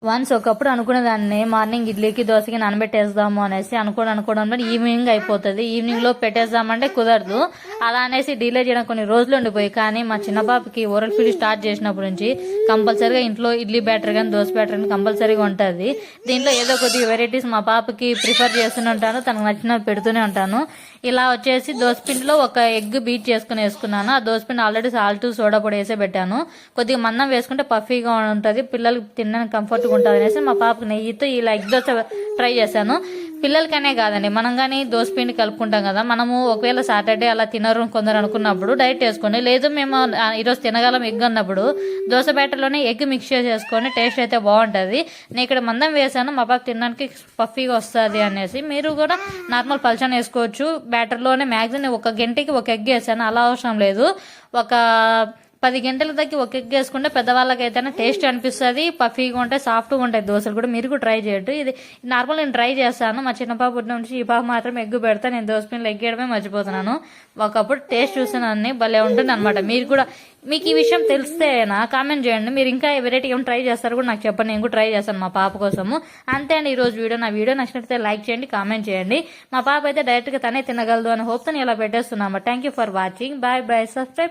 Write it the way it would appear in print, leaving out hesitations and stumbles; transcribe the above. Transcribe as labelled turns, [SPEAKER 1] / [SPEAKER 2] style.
[SPEAKER 1] Once ఒకప్పుడు అనుకునేదాన్ని morning ఇడ్లీకి దోశకి నానబెట్టేద్దాము అనేసి అనుకోవడం ఈవినింగ్ అయిపోతుంది. ఈవినింగ్ లో పెట్టేద్దామంటే కుదరదు. అలా అనేసి డిలే చేయడం కొన్ని రోజులు ఉండిపోయి, కానీ మా చిన్న పాపకి ఓరల్ ఫీడ్ స్టార్ట్ చేసినప్పటి నుంచి కంపల్సరీగా ఇంట్లో ఇడ్లీ బ్యాటర్ కానీ దోశ బ్యాటర్ కానీ కంపల్సరీగా ఉంటుంది. దీంట్లో ఏదో కొద్దిగా వెరైటీస్ మా పాపకి ప్రిఫర్ చేస్తూనే ఉంటాను, తనకు నచ్చినవి పెడుతూనే ఉంటాను. ఇలా వచ్చేసి దోసపిండిలో ఒక ఎగ్ బీట్ చేసుకుని వేసుకున్నాను. ఆ దోసపిండి ఆల్రెడీ సాల్ట్ సోడా పొడి వేసే పెట్టాను. కొద్దిగా మందం వేసుకుంటే పఫీగా ఉంటుంది, పిల్లలకి తినడానికి కంఫర్ట్గా ఉంటుంది అనేసి మా పాపకి నెయ్యితో ఇలా ఎగ్ దోశ ట్రై చేశాను. పిల్లలకనే కాదండి, మనం కానీ దోసపిండి కలుపుకుంటాం కదా, మనము ఒకవేళ సాటర్డే అలా తినరు కొందరు అనుకున్నప్పుడు డైట్ వేసుకొని, లేదు మేము ఈరోజు తినగలం ఎగ్ అన్నప్పుడు దోశ బ్యాటర్లోనే ఎగ్ మిక్స్ చేసుకొని టేస్ట్ అయితే బాగుంటుంది. నేను ఇక్కడ మందం వేసాను, మా పాప తినడానికి పఫీగా వస్తుంది అనేసి. మీరు కూడా నార్మల్ పల్చన వేసుకోవచ్చు. బ్యాటర్లోనే మ్యాక్సిమం ఒక గంటకి ఒక ఎగ్ వేసాను, అలా అవసరం లేదు. ఒక 10 గంటల దగ్గర ఒక ఎగ్ వేసుకుంటే పెద్దవాళ్ళకైతేనే టేస్ట్ అనిపిస్తుంది, పఫీగా ఉంటాయి, సాఫ్ట్గా ఉంటాయి దోశలు కూడా. మీరు కూడా ట్రై చేయొద్దు. ఇది నార్మల్ నేను ట్రై చేస్తాను. మా చిన్న పాప నుంచి ఈ పాప మాత్రం ఎగ్ పెడతా, నేను దోసపిండిలో ఎగ్ వేయడమే మర్చిపోతున్నాను. ఒకప్పుడు టేస్ట్ చూసాను, భలే ఉంటుంది అనమాట. మీరు కూడా మీకు ఈ విషయం తెలిస్తే కామెంట్ చేయండి. మీరు ఇంకా వెరైటీ ఏమైనా ట్రై చేస్తారు కూడా నాకు చెప్పండి, నేను కూడా ట్రై చేస్తాను మా పాప కోసము. అంతే అండి ఈరోజు వీడియో. నా వీడియో నచ్చినట్లయితే లైక్ చేయండి, కామెంట్ చేయండి. మా పాప అయితే డైరెక్ట్గా తనే తినగలదు అని హోప్తో ఇలా పెట్టేస్తున్నాము. Thank you for watching. Bye bye. Subscribe.